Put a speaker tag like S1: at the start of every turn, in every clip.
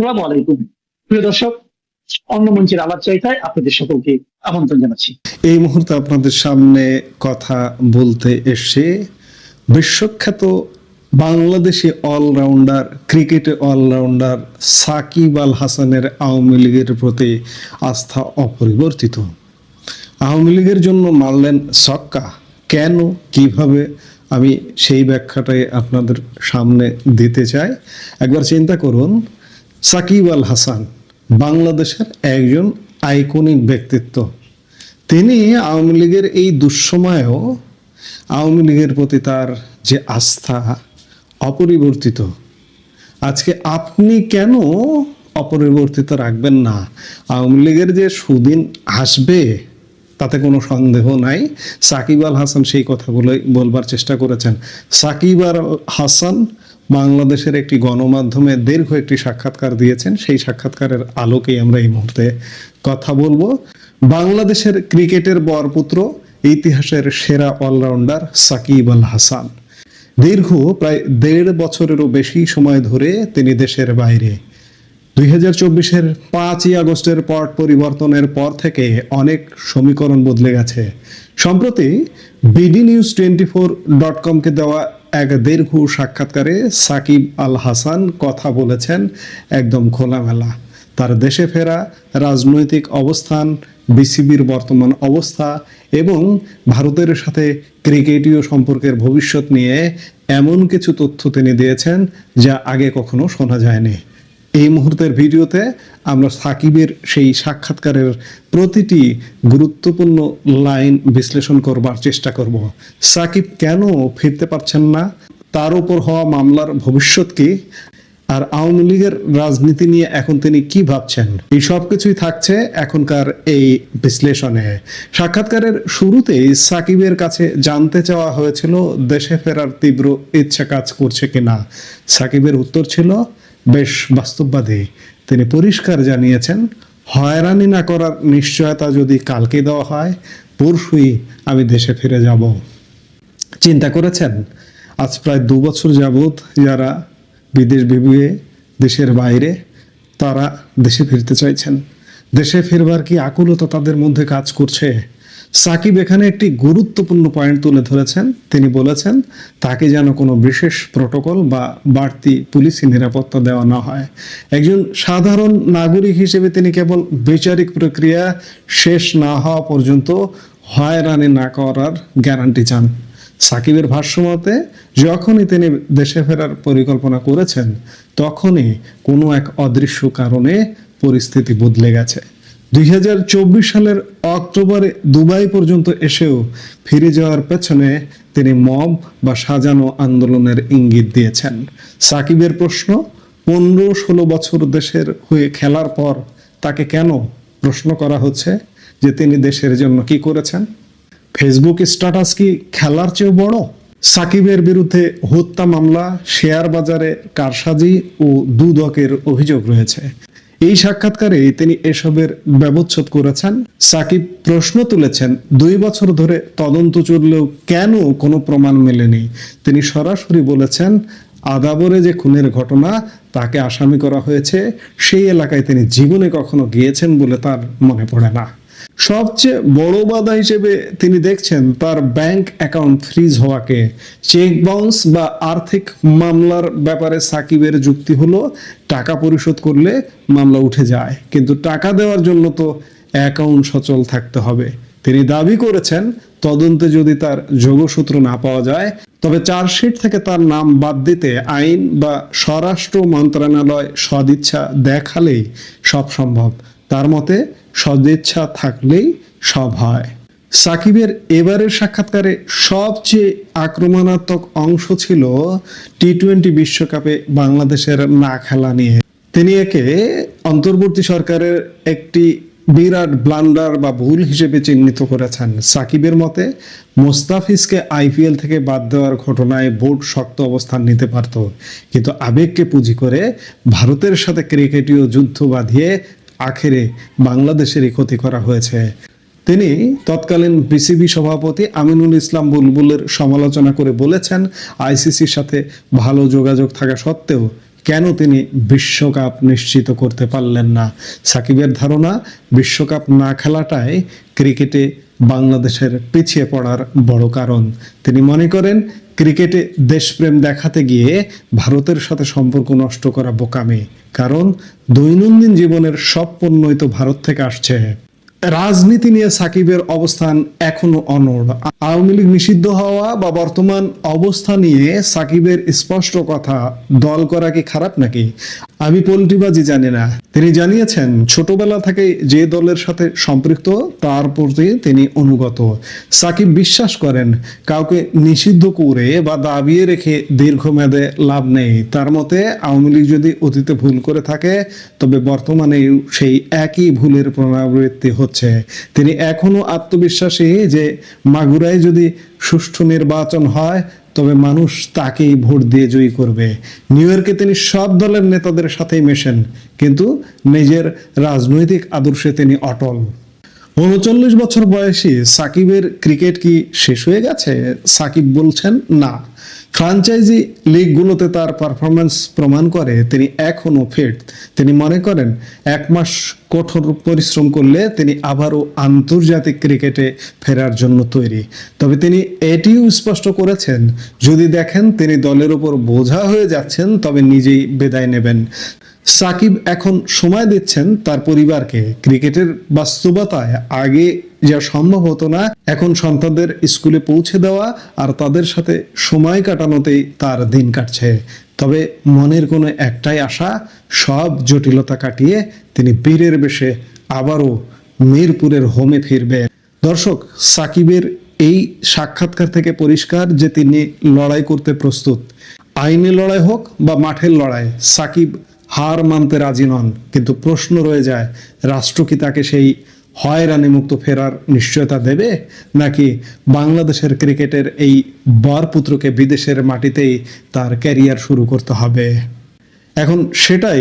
S1: আসসালামু আলাইকুম প্রিয় দর্শক, অন্য মঞ্চের আলাপ চাইতায় আপনাদের সকলকে আমন্ত্রণ জানাচ্ছি।
S2: এই মুহূর্তে আপনাদের সামনে কথা বলতে এসে বিশ্বখ্যাত বাংলাদেশি অলরাউন্ডার, ক্রিকেটে অলরাউন্ডার সাকিব আল হাসানের আওয়ামী লীগের প্রতি আস্থা অপরিবর্তিত। আওয়ামী লীগের জন্য মারলেন ছক্কা, কেন, কিভাবে, আমি সেই ব্যাখ্যাটাই আপনাদের সামনে দিতে চাই। একবার চিন্তা করুন, সাকিব আল হাসান বাংলাদেশের একজন আইকনিক ব্যক্তিত্ব। তিনি আওয়ামী লীগের এই দুঃসময়েও আওয়ামী লীগের প্রতি তার যে আস্থা অপরিবর্তিত। আজকে আপনি কেন অপরিবর্তিত রাখবেন না? আওয়ামী লীগের যে সুদিন আসবে তাতে কোনো সন্দেহ নাই। সাকিব আল হাসান সেই কথাগুলোই বলবার চেষ্টা করেছেন। সাকিব আল হাসান বাংলাদেশের একটি গণমাধ্যমে দীর্ঘ একটি সাক্ষাৎকার দিয়েছেন। সেই সাক্ষাৎকারের আলোকেই আমরা এই মুহূর্তে কথা বলবো। বাংলাদেশের ক্রিকেটের বরপুত্র, ইতিহাসের সেরা অলরাউন্ডার সাকিব আল হাসান দীর্ঘ প্রায় 1.5 বছরেরও বেশি সময় ধরে তিনি দেশের বাইরে। 2024-এর 5ই আগস্টের পট পরিবর্তনের পর থেকে অনেক সমীকরণ বদলে গেছে। সম্প্রতি bdnews24.com-কে দেওয়া এক দীর্ঘ সাক্ষাৎকারে সাকিব আল হাসান কথা বলেছেন একদম খোলামেলা। তার দেশে ফেরা, রাজনৈতিক অবস্থান, বিসিবির বর্তমান অবস্থা এবং ভারতের সাথে ক্রিকেটীয় সম্পর্কের ভবিষ্যৎ নিয়ে এমন কিছু তথ্য তিনি দিয়েছেন যা আগে কখনো শোনা যায়নি। এই মুহূর্তের ভিডিওতে আমরা সাকিবের সেই সাক্ষাৎকারের প্রতিটি গুরুত্বপূর্ণ লাইন বিশ্লেষণ করবার চেষ্টা করব। সাকিব কেন ফিরতে পারছেন না, তার উপর হওয়া মামলার ভবিষ্যৎ কি, আর আওয়ামী লীগের রাজনীতি নিয়ে এখন তিনি কি ভাবছেন, এই সব কিছুই থাকছে এখনকার এই বিশ্লেষণে। সাক্ষাৎকারের শুরুতেই সাকিবের কাছে জানতে চাওয়া হয়েছিল দেশে ফেরার তীব্র ইচ্ছা কাজ করছে কিনা। সাকিবের উত্তর ছিল বেশ বাস্তববাদী। তিনি পরিষ্কার জানিয়েছেন, হয়রানি না করার নিশ্চয়তা যদি কালকে দেওয়া হয়, পরশুই আমি দেশে ফিরে যাব। চিন্তা করেছেন, আজ প্রায় 2 বছর যাবৎ যারা বিদেশ বিভুঁয়ে দেশের বাইরে, তারা দেশে ফিরতে চাইছেন। দেশে ফিরবার কি আকুলতা তাদের মধ্যে কাজ করছে? সাকিব এখানে একটি গুরুত্বপূর্ণ পয়েন্ট তুলে ধরেছেন। তিনি বলেছেন তাকে যেন কোনো বিশেষ প্রটোকল বা বাড়তি পুলিশি নিরাপত্তা দেওয়া না হয়। একজন সাধারণ নাগরিক হিসেবে তিনি কেবল বিচারিক প্রক্রিয়া শেষ না হওয়া পর্যন্ত হয়রানি না করার গ্যারান্টি চান। সাকিবের ভাষ্যমতে যখনই তিনি দেশে ফেরার পরিকল্পনা করেছেন, তখনই কোনো এক অদৃশ্য কারণে পরিস্থিতি বদলে গেছে। 2024 সালের অক্টোবরে দুবাই পর্যন্ত এসেও ফিরে যাওয়ার পেছনে তিনি মব বা সাজানো আন্দোলনের ইঙ্গিত দিয়েছেন। সাকিবের প্রশ্ন, 15-16 বছর দেশের হয়ে খেলার পর তাকে কেন প্রশ্ন করা হচ্ছে যে তিনি দেশের জন্য কি করেছেন? ফেসবুক স্ট্যাটাস কি খেলার চেয়েও বড়? সাকিবের বিরুদ্ধে হত্যা মামলা, শেয়ার বাজারে কারসাজি ও দুদকের অভিযোগ রয়েছে। এই সাক্ষাৎকারে তিনি এসবের ব্যবচ্ছেদ করেছেন। সাকিব প্রশ্ন তুলেছেন, 2 বছর ধরে তদন্ত চললেও কেন কোনো প্রমাণ মেলেনি? তিনি সরাসরি বলেছেন, আদাবরে যে খুনের ঘটনা তাকে আসামি করা হয়েছে, সেই এলাকায় তিনি জীবনে কখনো গিয়েছেন বলে তার মনে পড়ে না। সবচেয়ে বড় বাধা হিসেবে তিনি দেখছেন তার ব্যাংক অ্যাকাউন্ট ফ্রিজ হওয়াকে। চেক বাউন্স বা আর্থিক মামলার ব্যাপারে সাকিবের যুক্তি হলো, টাকা পরিশোধ করলে মামলা উঠে যায়, কিন্তু টাকা দেওয়ার জন্য তো অ্যাকাউন্ট সচল থাকতে হবে। তিনি দাবি করেছেন তদন্তে যদি তার যোগসূত্র না পাওয়া যায়, তবে চার্জশিট থেকে তার নাম বাদ দিতে আইন বা স্বরাষ্ট্র মন্ত্রণালয় সদিচ্ছা দেখালেই সব সম্ভব। তার মতে সদিচ্ছা থাকলেই সব হয়। সাকিবের এবারের সাক্ষাৎকারে সবচেয়ে আক্রমণাত্মক অংশ ছিল টি-20 বিশ্বকাপে বাংলাদেশের না খেলা নিয়ে। তিনি একে অন্তর্বর্তী সরকারের একটি বিরাট ব্লান্ডার বা ভুল হিসেবে চিহ্নিত করেছেন। সাকিবের মতে মোস্তাফিজকে আইপিএল থেকে বাদ দেওয়ার ঘটনায় বোর্ড শক্ত অবস্থান নিতে পারত, কিন্তু আবেগকে পুঁজি করে ভারতের সাথে ক্রিকেটীয় যুদ্ধ বাঁধিয়ে আখেরে বাংলাদেশেরই ক্ষতি করা হয়েছে। তিনি তৎকালীন বিসিবি সভাপতি আমিনুল ইসলাম বুলবুলের সমালোচনা করে বলেছেন, আইসিসির সাথে ভালো যোগাযোগ থাকা সত্ত্বেও কেন তিনি বিশ্বকাপ নিশ্চিত করতে পারলেন না? সাকিবের ধারণা, বিশ্বকাপ না খেলাটাই ক্রিকেটে বাংলাদেশের পিছিয়ে পড়ার বড় কারণ। তিনি মনে করেন ক্রিকেটে দেশপ্রেম দেখাতে গিয়ে ভারতের সাথে সম্পর্ক নষ্ট করা বোকামি, কারণ দৈনন্দিন জীবনের সব পণ্যই তো ভারত থেকে আসছে। রাজনীতি নিয়ে সাকিবের অবস্থান এখনো অনড়। আওয়ামী লীগ নিষিদ্ধ হওয়া বা বর্তমান অবস্থা নিয়ে সাকিবের স্পষ্ট কথা, দল করা কি খারাপ নাকি? আমি পোল্ট্রিবাজি জানি না। তিনি জানিয়েছেন ছোটবেলা থেকে যে দলের সাথে সম্পৃক্ত তার প্রতি তিনি অনুগত। সাকিব বিশ্বাস করেন কাউকে নিষিদ্ধ করে বা দাবিয়ে রেখে দীর্ঘমেয়াদে লাভ নেই। তার মতে আওয়ামী লীগ যদি অতীতে ভুল করে থাকে তবে বর্তমানেও সেই একই ভুলের পুনরাবৃত্তি হচ্ছে। তিনি এখনো আত্মবিশ্বাসী যে মাগুরায় যদি সুষ্ঠু নির্বাচন হয় তবে মানুষ তাকেই ভোট দিয়ে জয়ী করবে। নিউ ইয়র্কে তিনি সব দলের নেতাদের সাথেই মেশেন, কিন্তু নিজের রাজনৈতিক আদর্শে তিনি অটল। ৩৯ বছর বয়সী সাকিবের ক্রিকেট কি শেষ হয়ে গেছে? সাকিব বলছেন না। ফ্র্যাঞ্চাইজি লিগগুলোতে তার পারফরমেন্স প্রমাণ করে তিনি এখনো ফিট। তিনি মনে করেন 1 মাস কঠোর পরিশ্রম করলে তিনি আবারও আন্তর্জাতিক ক্রিকেটে ফেরার জন্য তৈরি। তবে তিনি এটিও স্পষ্ট করেছেন যদি দেখেন তিনি দলের উপর বোঝা হয়ে যাচ্ছেন তবে নিজেই বিদায় নেবেন। সাকিব এখন সময় দিচ্ছেন তার পরিবারকে। ক্রিকেটের বাস্তবতায় আগে যা সম্ভব হতো না, এখন সন্তানদের স্কুলে পৌঁছে দেওয়া আর তাদের সাথে সময় কাটানোতেই তার দিন কাটছে। তবে মনের কোনো একটাই আশা, সব জটিলতা কাটিয়ে তিনি বীরের বেশে আবারও মিরপুরের হোমে ফিরবে। দর্শক, সাকিবের এই সাক্ষাৎকার থেকে পরিষ্কার যে তিনি লড়াই করতে প্রস্তুত। আইনি লড়াই হোক বা মাঠের লড়াই, সাকিব হার মানতে রাজি নন। কিন্তু প্রশ্ন রয়ে যায়, রাষ্ট্র কি তাকে সেই হয়রানি মুক্ত ফেরার নিশ্চয়তা দেবে, নাকি বাংলাদেশের ক্রিকেটের এই বরপুত্রকে বিদেশের মাটিতেই তার ক্যারিয়ার শুরু করতে হবে? এখন সেটাই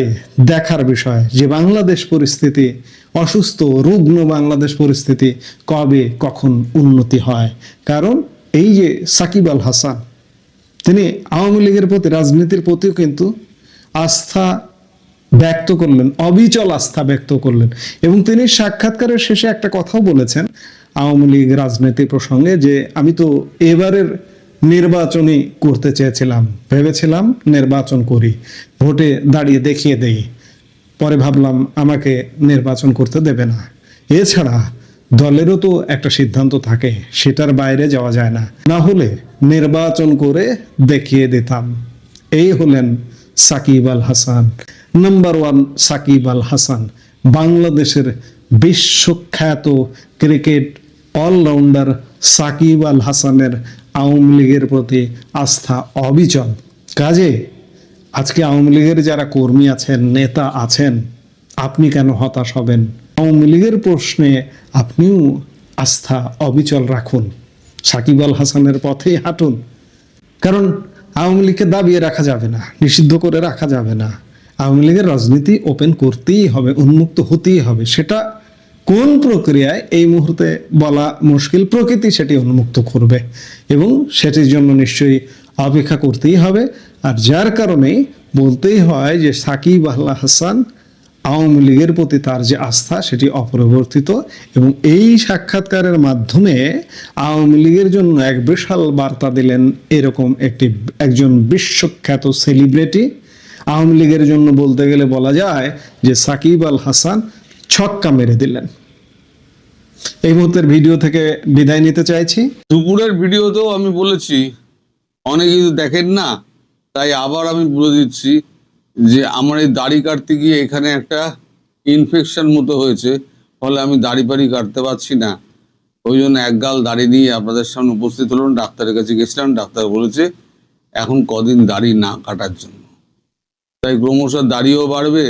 S2: দেখার বিষয় যে বাংলাদেশ পরিস্থিতি, অসুস্থ রুগ্ন বাংলাদেশ পরিস্থিতি কবে কখন উন্নতি হয়। কারণ এই যে সাকিব আল হাসান, তিনি আওয়ামী লীগের প্রতি, রাজনীতির প্রতিও কিন্তু আস্থা ব্যক্ত করলেন, অবিচল আস্থা ব্যক্ত করলেন। এবং তিনি সাক্ষাৎকারের শেষে একটা কথাও বলেছেন আওয়ামী লীগ রাজনীতি প্রসঙ্গে, যে আমি তো এবারের নির্বাচনই করতে চেয়েছিলাম, ভেবেছিলাম নির্বাচন করি, ভোটে দাঁড়িয়ে দেখিয়ে দেই, পরে ভাবলাম আমাকে নির্বাচন করতে দেবে না। এছাড়া দলেরও তো একটা সিদ্ধান্ত থাকে, সেটার বাইরে যাওয়া যায় না, না হলে নির্বাচন করে দেখিয়ে দিতাম। এই হলেন সাকিব আল হাসান, নাম্বার 1 সাকিব আল হাসান, বাংলাদেশের বিশ্বখ্যাত ক্রিকেট অলরাউন্ডার সাকিব আল হাসানের আওয়ামী লীগের প্রতি আস্থা অবিচল। কাজে আজকে আওয়ামী লীগের যারা কর্মী আছেন, নেতা আছেন, আপনি কেন হতাশ হবেন? আওয়ামী লীগের প্রশ্নে আপনিও আস্থা অবিচল রাখুন, সাকিব আল হাসানের পথেই হাঁটুন। কারণ আওয়ামী লীগকে দাবিয়ে রাখা যাবে না, নিষিদ্ধ করে রাখা যাবে না। আওয়ামী লীগের রাজনীতি ওপেন করতেই হবে, উন্মুক্ত হতেই হবে। সেটা কোন প্রক্রিয়ায় এই মুহূর্তে বলা মুশকিল, প্রকৃতি সেটি উন্মুক্ত করবে এবং সেটির জন্য নিশ্চয়ই অপেক্ষা করতেই হবে। আর যার কারণে বলতেই হয় যে সাকিব আল হাসান আওয়ামী লীগের প্রতি তার যে আস্থা সেটি অপরিবর্তিত। এবং এই সাক্ষাৎকারের মাধ্যমে আওয়ামী লীগের জন্য এক বিশাল বার্তা দিলেন এরকম একজন বিশ্বখ্যাত সেলিব্রিটি। আওয়ামী লীগের জন্য বলতে গেলে বলা যায় যে সাকিব আল হাসান ছক্কা মেরে দিলেন। এই মুহূর্তের ভিডিও থেকে বিদায় নিতে চাইছি।
S3: দুপুরের ভিডিওতেও আমি বলেছি, অনেকেই তো দেখেন না, তাই আবার আমি বলে দিচ্ছি যে আমার এই দাড়ি কাটতে গিয়ে এখানে একটা ইনফেকশন মতো হয়েছে, ফলে আমি দাড়ি পাড়ি কাটতে পারছি না। ওই জন্য একগাল দাড়ি নিয়ে আপনাদের সামনে উপস্থিত হলাম। ডাক্তারের কাছে গেছিলাম, ডাক্তার বলেছে এখন কদিন দাড়ি না কাটার জন্য। তাই ক্রমশ দাড়িও বাড়বে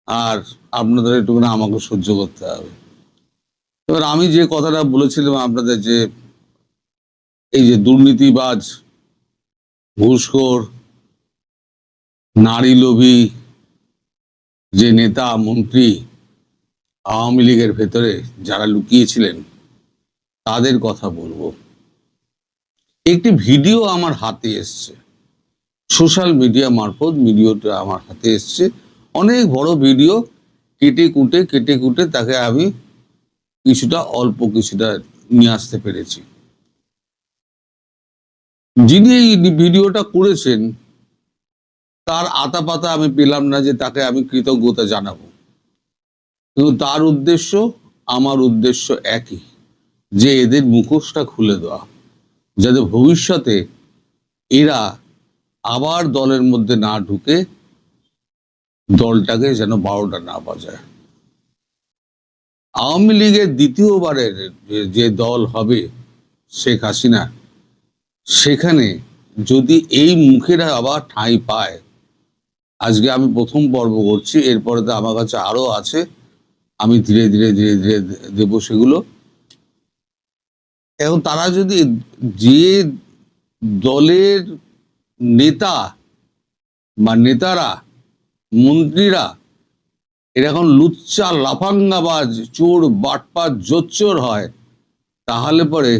S3: আর আপনাদের একটুখানি আমাকে সহ্য করতে হবে। এবার আমি যে কথাটা বলেছিলাম আপনাদের, যে এই যে দুর্নীতিবাজ, ঘুষখোর, নারী লোভী যে নেতা মন্ত্রী আওয়ামী লীগের ভেতরে যারা লুকিয়েছিলেন তাদের কথা বলবো। একটি ভিডিও আমার হাতে এসছে, সোশ্যাল মিডিয়া মারফত ভিডিওটা আমার হাতে এসছে। অনেক বড় ভিডিও, কেটে কুটে তাকে আমি অল্প কিছুটা নিয়ে আসতে পেরেছি। যিনি এই ভিডিওটা করেছেন তার আতা পাতা আমি পেলাম না যে তাকে আমি কৃতজ্ঞতা জানাবো, কিন্তু তার উদ্দেশ্য আমার উদ্দেশ্য একই, যে এদের মুখোশটা খুলে দেওয়া, যাতে ভবিষ্যতে এরা আবার দলের মধ্যে না ঢুকে দলটাকে যেন 12টা না বাজায়। আওয়ামী লীগের দ্বিতীয়বারের যে দল হবে শেখ হাসিনা, সেখানে যদি এই মুখেরা আবার ঠাঁই পায়, আজকে আমি প্রথম পর্ব করছি, এরপরে তো আমার কাছে আরো আছে, আমি ধীরে ধীরে দেবো সেগুলো। এখন তারা যদি, যে দলের নেতা বা নেতারা, মন্ত্রীরা এরকম লুচ্চা লাফাঙ্গাবাজ, চোর বাটপার জোচ্চোর হয়, তাহলে পরে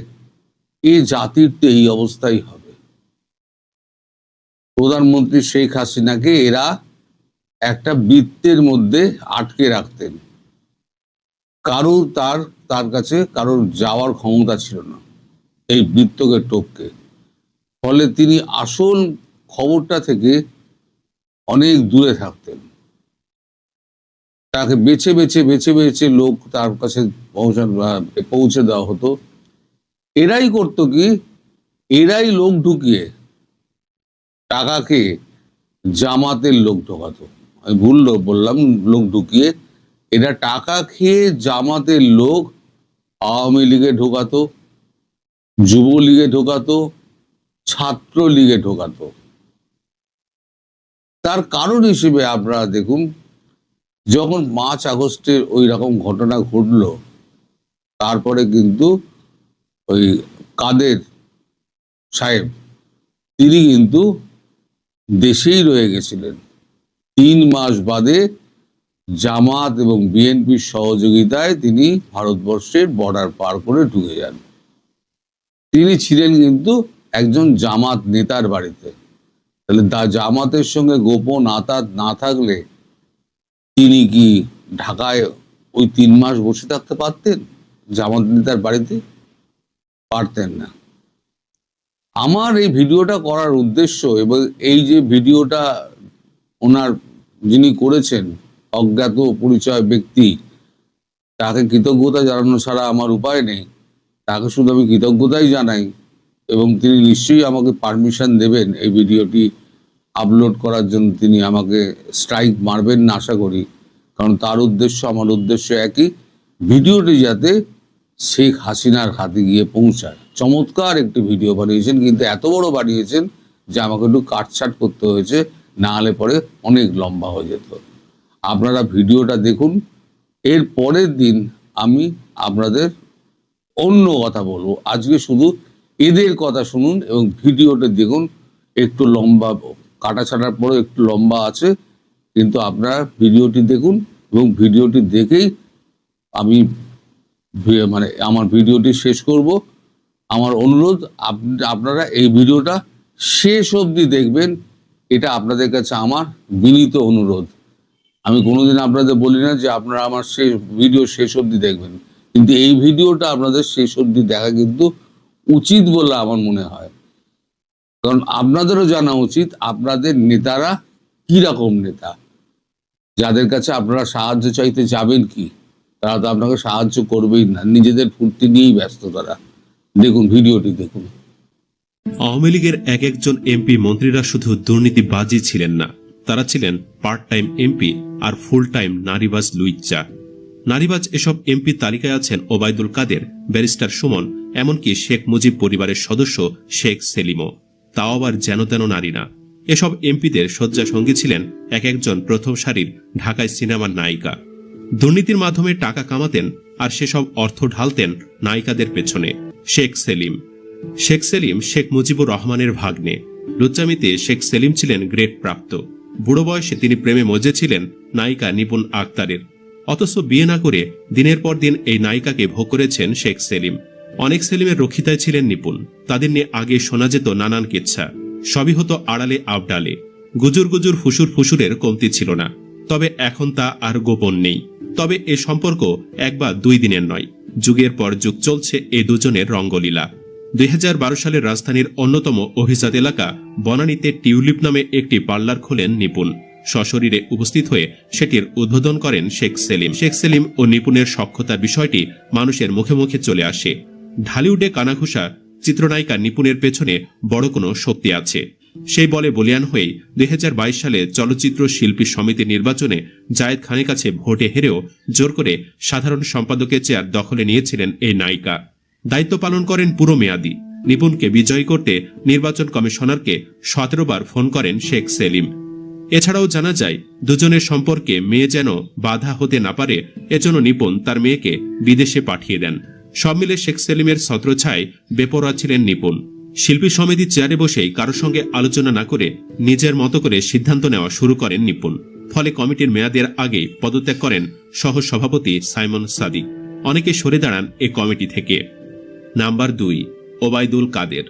S3: এই জাতির তো এই অবস্থাই হবে। প্রধানমন্ত্রী শেখ হাসিনাকে এরা একটা বৃত্তের মধ্যে আটকে রাখতেন, তার কাছে কারোর যাওয়ার ক্ষমতা ছিল না এই বৃত্তকে টপকে। ফলে তিনি আসল খবরটা থেকে অনেক দূরে থাকতেন। তাকে বেছে বেছে লোক তার কাছে পৌঁছে দেওয়া হতো। এরাই করতো কি, এরাই লোক ঢুকিয়ে টাকাকে জামাতের লোক ঢোকাতো। আমি ভুল বললাম, লোক ঢুকিয়ে। এরা টাকা খেয়ে জামাতের লোক আওয়ামী লীগে ঢোকাতো, যুবলীগে ঢোকাতো, ছাত্র লীগে ঢোকাতো। তার কারণ হিসেবে আপনারা দেখুন, যখন 5 আগস্টের ওই রকম ঘটনা ঘটলো, তারপরে কিন্তু ওই কাদের সাহেব তিনি কিন্তু দেশেই রয়ে গেছিলেন। 3 মাস বাদে জামাত এবং বিএনপির সহযোগিতায় তিনি ভারতবর্ষের বর্ডার পার করে ঢুকে যান। তিনি ছিলেন কিন্তু একজন জামাত নেতার বাড়িতে। তাহলে জামাতের সঙ্গে গোপন আতাত না থাকলে তিনি কি ঢাকায় ওই 3 মাস বসে থাকতে পারতেন জামাত নেতার বাড়িতে? পারতেন না। আমার এই ভিডিওটা করার উদ্দেশ্য, এবং এই যে ভিডিওটা ওনার যিনি করেছেন, অজ্ঞাত পরিচয় ব্যক্তি, তাকে কৃতজ্ঞতা জানানো ছাড়া আমার উপায় নেই। তাকে শুধু আমি কৃতজ্ঞতাই জানাই, এবং তিনি নিশ্চয়ই আমাকে পারমিশন দেবেন এই ভিডিওটি আপলোড করার জন্য। তিনি আমাকে স্ট্রাইক মারবেন না আশা করি, কারণ তার উদ্দেশ্য আমার উদ্দেশ্য একই, ভিডিওটি যাতে শেখ হাসিনার হাতে গিয়ে পৌঁছায়। চমৎকার একটি ভিডিও বানিয়েছেন, কিন্তু এত বড় বানিয়েছেন যে আমাকে একটু কাটছাট করতে হয়েছে, না হলে পরে অনেক লম্বা হয়ে যেত। আপনারা ভিডিওটা দেখুন, এর পরের দিন আমি আপনাদের অন্য কথা বলবো। আজকে শুধু এদের কথা শুনুন এবং ভিডিওটা দেখুন। একটু লম্বা, কাটা ছাটার পরে একটু লম্বা আছে, কিন্তু আপনারা ভিডিওটি দেখুন, এবং ভিডিওটি দেখেই আমি আমার ভিডিওটি শেষ করব। আমার অনুরোধ, আপনারা এই ভিডিওটা শেষ অবধি দেখবেন, এটা আপনাদের কাছে আমার বিনীত অনুরোধ। আমি কোনোদিন আপনাদের বলি না যে আপনারা আমার ভিডিও শেষ অবধি দেখবেন, কিন্তু এই ভিডিওটা আপনাদের শেষ অবধি দেখা কিন্তু উচিত বলে আমার মনে হয়। কারণ আপনাদেরও জানা উচিত আপনাদের নেতারা কি রকম নেতা, যাদের কাছে আপনারা সাহায্য চাইতে যাবেন কি, তারা তো আপনাকে সাহায্য করবেই না, নিজেদের ফুর্তি নিয়েই ব্যস্ত তারা। দেখুন ভিডিওটি দেখুন।
S4: আওয়ামী লীগের একজন এমপি মন্ত্রীরা শুধু দুর্নীতিবাজই ছিলেন না, তারা ছিলেন পার্ট টাইম এমপি আর ফুল টাইম নারীবাজ লুইচ্চা। নারীবাজ এসব এমপি তালিকায় আছেন ওবায়দুল কাদের, ব্যারিস্টার সুমন, এমনকি শেখ মুজিব পরিবারের সদস্য শেখ সেলিমও। তাও আবার যেন তেন নারী না। এসব এমপিদের শয্যা সঙ্গী ছিলেন একজন প্রথম সারির ঢাকায় সিনেমার নায়িকা। দুর্নীতির মাধ্যমে টাকা কামাতেন আর সেসব অর্থ ঢালতেন নায়িকাদের পেছনে। শেখ সেলিম শেখ মুজিবুর রহমানের ভাগ্নে। লুচ্চামিতে শেখ সেলিম ছিলেন গ্রেড প্রাপ্ত। বুড়ো বয়সে তিনি প্রেমে মজেছিলেন নায়িকা নিপুণ আক্তারের। অথচ বিয়ে না করে দিনের পর দিন এই নায়িকাকে ভোগ করেছেন শেখ সেলিম। অনেক সেলিমের রক্ষিতায় ছিলেন নিপুণ। তাদের নিয়ে আগে শোনা যেত নানান কিচ্ছা। সবই হতো আড়ালে আবডালে। গুজুর গুজুর ফুসুর ফুসুরের কমতি ছিল না। তবে এখন তা আর গোপন নেই। তবে এ সম্পর্ক এক বা দুই দিনের নয়, যুগের পর যুগ চলছে এ দুজনের রঙ্গলীলা। 2012 সালের রাজধানীর অন্যতম অভিজাত এলাকা বনানীতে টিউলিপ নামে একটি পার্লার খোলেন নিপুণ। সশরীরে উপস্থিত হয়ে সেটির উদ্বোধন করেন শেখ সেলিম। শেখ সেলিম ও নিপুণের সখ্যতার বিষয়টি মানুষের মুখে মুখে চলে আসে। ঢালিউডে কানাঘুষা চিত্রনায়িকা নিপুণের পেছনে বড় কোনো শক্তি আছে। সেই বলে বলিয়ান হয়ে 2022 সালে চলচ্চিত্র শিল্পী সমিতি নির্বাচনে জায়েদ খানের কাছে ভোটে হেরেও জোর করে সাধারণ সম্পাদকের চেয়ার দখলে নিয়েছিলেন এই নায়িকা। দায়িত্ব পালন করেন পুরো মেয়াদি। নিপুণকে বিজয়ী করতে নির্বাচন কমিশনারকে 17 বার ফোন করেন শেখ সেলিম। এছাড়াও জানা যায়, দুজনের সম্পর্কে মেয়ে যেন বাধা হতে না পারে এজন্য নিপুণ তার মেয়েকে বিদেশে পাঠিয়ে দেন। সব মিলে শেখ সেলিমের ছত্রছায়ায় বেপরোয়া ছিলেন নিপুণ। শিল্পী সমিতির চেয়ারে বসেই কারোর সঙ্গে আলোচনা না করে নিজের মতো করে সিদ্ধান্ত নেওয়া শুরু করেন নিপুণ। ফলে কমিটির মেয়াদের আগেই পদত্যাগ করেন সহ সভাপতি সাইমন সাদিক। অনেকে সরে দাঁড়ান এ কমিটি থেকে। নাম্বার 2, ওবায়দুল কাদের।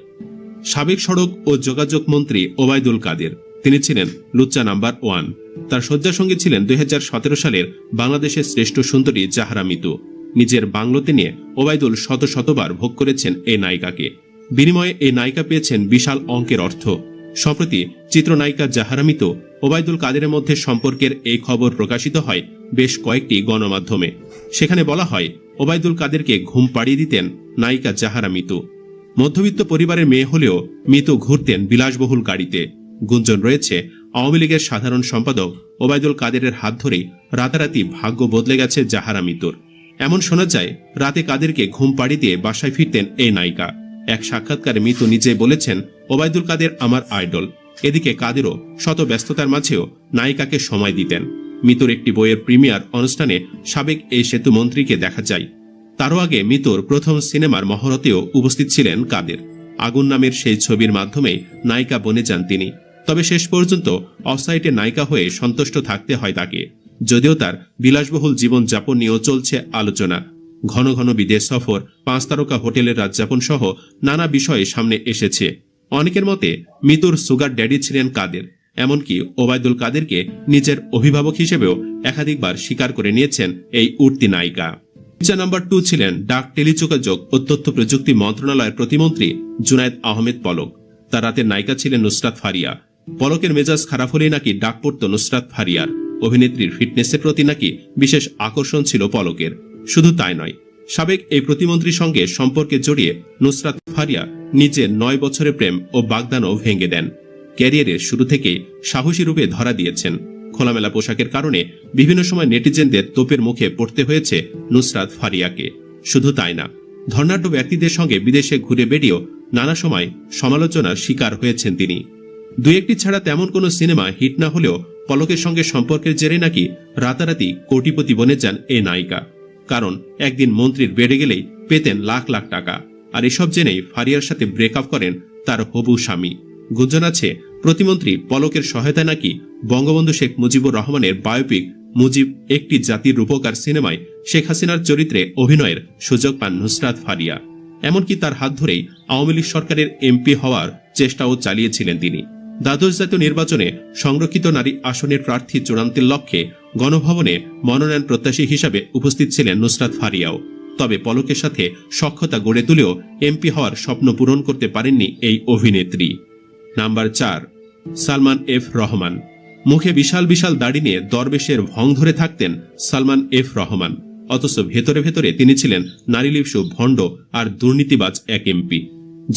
S4: সাবেক সড়ক ও যোগাযোগ মন্ত্রী ওবায়দুল কাদের। তিনি ছিলেন লুচ্চা নাম্বার 1। তার শয্যাসঙ্গী ছিলেন 2017 সালের বাংলাদেশের শ্রেষ্ঠ সুন্দরী জাহারা মিতু। নিজের বাংলোতে নিয়ে ওবায়দুল শত শতবার ভোগ করেছেন এই নায়িকাকে। বিনিময়ে এই নায়িকা পেয়েছেন বিশাল অঙ্কের অর্থ। সম্প্রতি চিত্রনায়িকা জাহারা মিতু ওবায়দুল কাদেরের মধ্যে সম্পর্কের এই খবর প্রকাশিত হয় বেশ কয়েকটি গণমাধ্যমে। সেখানে বলা হয়, ওবায়দুল কাদেরকে ঘুম পাড়িয়ে দিতেন নায়িকা জাহারা মিতু। মধ্যবিত্ত পরিবারের মেয়ে হলেও মিতু ঘুরতেন বিলাসবহুল গাড়িতে। গুঞ্জন রয়েছে, আওয়ামী লীগের সাধারণ সম্পাদক ওবায়দুল কাদেরের হাত ধরেই রাতারাতি ভাগ্য বদলে গেছে জাহারা মিতুর। এমন শোনা যায়, রাতে কাদেরকে ঘুম পাড়িয়ে দিয়ে বাসায় ফিরতেন এই নায়িকা। এক সাক্ষাৎকারে মিতু নিজে বলেছেন, ওবায়দুল কাদের আমার আইডল। এদিকে কাদেরও শত ব্যস্ততার মাঝেও নায়িকাকে সময় দিতেন। মিতুর একটি বইয়ের প্রিমিয়ার অনুষ্ঠানে সাবেক এই সেতু মন্ত্রীকে দেখা যায়। তারও আগে মিতুর প্রথম সিনেমার মহরতেও উপস্থিত ছিলেন কাদের। আগুন নামের সেই ছবির মাধ্যমে নায়িকা বনে যান তিনি। তবে শেষ পর্যন্ত অফসাইটে নায়িকা হয়ে সন্তুষ্ট থাকতে হয় তাকে। যদিও তার বিলাসবহুল জীবন যাপন নিয়েও চলছে আলোচনা। ঘন ঘন বিদেশ সফর, 5 তারকা হোটেলের রাতযাপন সহ নানা বিষয়ে সামনে এসেছে। অনেকের মতে মিতুর সুগার ড্যাডি ছিলেন কাদের। এমনকি ওবায়দুল কাদেরকে নিজের অভিভাবক হিসেবেও একাধিকবার স্বীকার করে নিয়েছেন এই উঠতি নায়িকা। নাম্বার 2 ছিলেন ডাক, টেলিযোগাযোগ ও তথ্য প্রযুক্তি মন্ত্রণালয়ের প্রতিমন্ত্রী জুনায়েদ আহমেদ পলক। তার রাতের নায়িকা ছিলেন নুসরাত ফারিয়া। পলকের মেজাজ খারাপ হলেই নাকি ডাক পড়ত নুসরাত ফারিয়ার। অভিনেত্রীর ফিটনেসের প্রতি নাকি বিশেষ আকর্ষণ ছিল পলকের। শুধু তাই নয়, সাবেক এই প্রতিমন্ত্রীর সঙ্গে সম্পর্কে জড়িয়ে নুসরাত ফারিয়া নিজের 9 বছরের প্রেম ও বাগদানও ভেঙে দেন। ক্যারিয়ারের শুরু থেকে সাহসী রূপে ধরা দিয়েছেন। খোলামেলা পোশাকের কারণে বিভিন্ন সময় নেটিজেনদের তোপের মুখে পড়তে হয়েছে নুসরাত ফারিয়াকে। শুধু তাই না, ধর্নাঢ্য ব্যক্তিদের সঙ্গে বিদেশে ঘুরে বেড়িয়েও নানা সময় সমালোচনার শিকার হয়েছেন তিনি। 2-1টি ছাড়া তেমন কোনো সিনেমা হিট না হলেও পলকের সঙ্গে সম্পর্কের জেরে নাকি রাতারাতি কোটিপতি বনে যান এই নায়িকা। কারণ একদিন মন্ত্রীর বেড়ে গেলেই পেতেন লাখ লাখ টাকা। আর এসব জেনেই ফারিয়ার সাথে ব্রেকআপ করেন তার হবু স্বামী। গুঞ্জন আছে, প্রতিমন্ত্রী পলকের সহায়তায় নাকি বঙ্গবন্ধু শেখ মুজিবুর রহমানের বায়োপিক মুজিব একটি জাতির রূপকার সিনেমায় শেখ হাসিনার চরিত্রে অভিনয়ের সুযোগ পান নুসরাত ফারিয়া। এমনকি তার হাত ধরেই আওয়ামী লীগ সরকারের এমপি হওয়ার চেষ্টাও চালিয়েছিলেন তিনি। দ্বাদশ জাতীয় নির্বাচনে সংরক্ষিত নারী আসনের প্রার্থী চূড়ান্তের লক্ষ্যে গণভবনে মনোনয়ন প্রত্যাশী হিসাবে উপস্থিত ছিলেন নুসরাত ফারিয়াও। তবে পলকের সাথে সখ্যতা গড়ে তুলেও এমপি হওয়ার স্বপ্ন পূরণ করতে পারেননি এই অভিনেত্রী। Number 4, Salman F Rahman. মুখে বিশাল বিশাল দাড়ি নিয়ে দরবেশের ভং ধরে থাকতেন সালমান এফ রহমান। অথচ ভেতরে ভেতরে তিনি ছিলেন নারীলিপ্সু, ভণ্ড আর দুর্নীতিবাজ এক এমপি।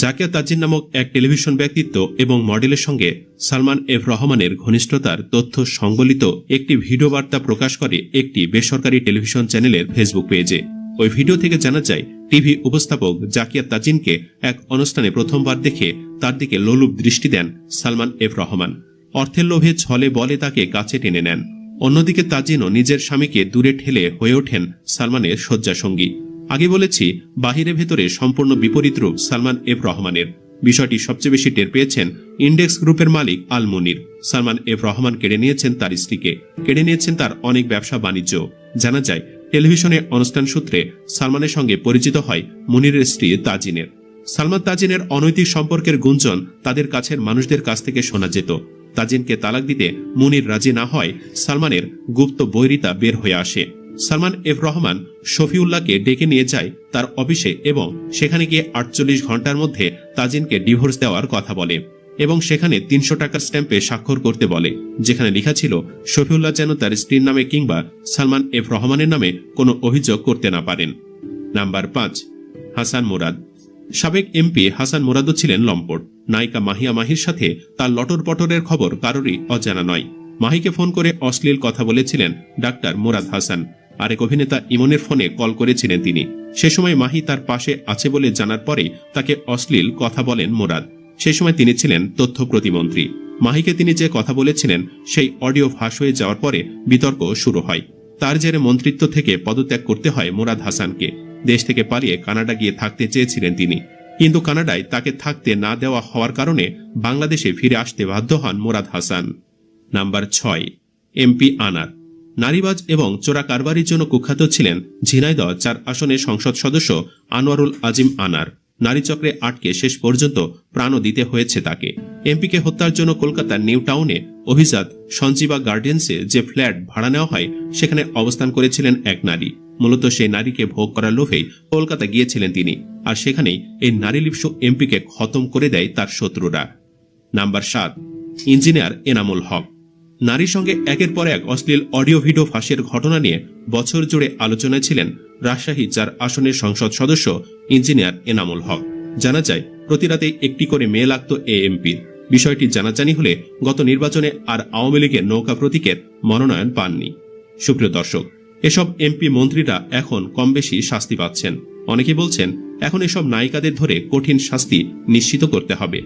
S4: জাকিয়া তাজিন নামক এক টেলিভিশন ব্যক্তিত্ব এবং মডেলের সঙ্গে সালমান এফ রহমানের ঘনিষ্ঠতার তথ্য সংবলিত একটি ভিডিও বার্তা প্রকাশ করে একটি বেসরকারি টেলিভিশন চ্যানেলের ফেসবুক পেজে। ওই ভিডিও থেকে জানা যায়, টিভি উপস্থাপক জাকিয়া তাজিনকে এক অনুষ্ঠানে প্রথমবার দেখে তার দিকে লোলুপ দৃষ্টি দেন সালমান এফ রহমান। অর্থের লোভে ছলে বলে তাকে কাছে টেনে নেন। অন্যদিকে তাজিনও নিজের স্বামীকে দূরে ঠেলে হয়ে ওঠেন সালমানের শয্যাসঙ্গী। আগে বলেছি, বাহিরে ভেতরে সম্পূর্ণ বিপরীত রূপ সালমান এফ রহমানের। বিষয়টি সবচেয়ে বেশি টের পেয়েছেন ইন্ডেক্স গ্রুপের মালিক আল মুনির। সালমান এফ রহমান কেড়ে নিয়েছেন তার স্ত্রীকে, কেড়ে নিয়েছেন তার অনেক ব্যবসা বাণিজ্য। জানা যায়, টেলিভিশনে অনুষ্ঠান সূত্রে সালমানের সঙ্গে পরিচিত হয় মুনিরের স্ত্রী তাজিনের। সালমান তাজিনের অনৈতিক সম্পর্কের গুঞ্জন তাদের কাছের মানুষদের কাছ থেকে শোনা যেত। তাজিনকে তালাক দিতে মুনির রাজি না হয় সালমানের গুপ্ত বৈরিতা বের হয়ে আসে। সালমান এফ রহমান শফিউল্লাহকে ডেকে নিয়ে যায় তার অফিসে এবং সেখানে গিয়ে 48 ঘন্টার মধ্যে তাজিনকে ডিভোর্স দেওয়ার কথা বলে এবং সেখানে 300 টাকার স্ট্যাম্পে স্বাক্ষর করতে বলে, যেখানে লেখা ছিল শফিউল্লাহ যেন তার স্ত্রীর নামে কিংবা সালমান এফ রহমানের নামে কোনো অভিযোগ করতে না পারেন। নাম্বার 5, হাসান মুরাদ। সাবেক এমপি হাসান মুরাদও ছিলেন লম্পট। নায়িকা মাহিয়া মাহির সাথে তার লটর পটরের খবর কারোরই অজানা নয়। মাহিকে ফোন করে অশ্লীল কথা বলেছিলেন ডাক্তার মুরাদ হাসান। আরেক অভিনেতা ইমনের ফোনে কল করেছিলেন তিনি। সে সময় মাহি তার পাশে আছে বলে জানার পরে তাকে অশ্লীল কথা বলেন মুরাদ। সে সময় তিনি ছিলেন তথ্য প্রতিমন্ত্রী। মাহিকে তিনি যে কথা বলেছিলেন সেই অডিও ফাঁস হয়ে যাওয়ার পরে বিতর্ক শুরু হয়। তার জেরে মন্ত্রিত্ব থেকে পদত্যাগ করতে হয় মুরাদ হাসানকে। দেশ থেকে পালিয়ে কানাডা গিয়ে থাকতে চেয়েছিলেন তিনি, কিন্তু কানাডায় তাকে থাকতে না দেওয়া হওয়ার কারণে বাংলাদেশে ফিরে আসতে বাধ্য হন মুরাদ হাসান। নাম্বার 6, এমপি আনার। নারীবাজ এবং চোরা কারবারির জন্য কুখ্যাত ছিলেন ঝিনাইদহ 4 আসনের সংসদ সদস্য আনোয়ারুল আজিম আনার। নারী চক্রে আটকে শেষ পর্যন্ত প্রাণও দিতে হয়েছে তাকে। এমপিকে হত্যার জন্য কলকাতার নিউ টাউনে অভিজাত সঞ্জীবা গার্ডেন্সে যে ফ্ল্যাট ভাড়া নেওয়া হয় সেখানে অবস্থান করেছিলেন এক নারী। মূলত সেই নারীকে ভোগ করার লোভেই কলকাতা গিয়েছিলেন তিনি, আর সেখানেই এই নারীলিপ্সু এমপিকে খতম করে দেয় তার শত্রুরা। Number 7, engineer Enamul Haque. নারীর সঙ্গে একের পর এক অশ্লীল অডিও ভিডিও ফাঁসের ঘটনা নিয়ে বছর জুড়ে আলোচনায় ছিলেন রাজশাহী 4 আসনের সংসদ সদস্য ইঞ্জিনিয়ার এনামুল হক। জানা যায় প্রতি রাতেই একটি করে মেয়ে লাগত এ এমপির। বিষয়টি জানাজানি হলে গত নির্বাচনে আর আওয়ামী লীগের নৌকা প্রতীকের মনোনয়ন পাননি। সুপ্রিয় দর্শক, এসব এমপি মন্ত্রীরা এখন কম বেশি শাস্তি পাচ্ছেন। অনেকে বলছেন এখন এসব নায়িকাদের ধরে কঠিন শাস্তি নিশ্চিত করতে হবে।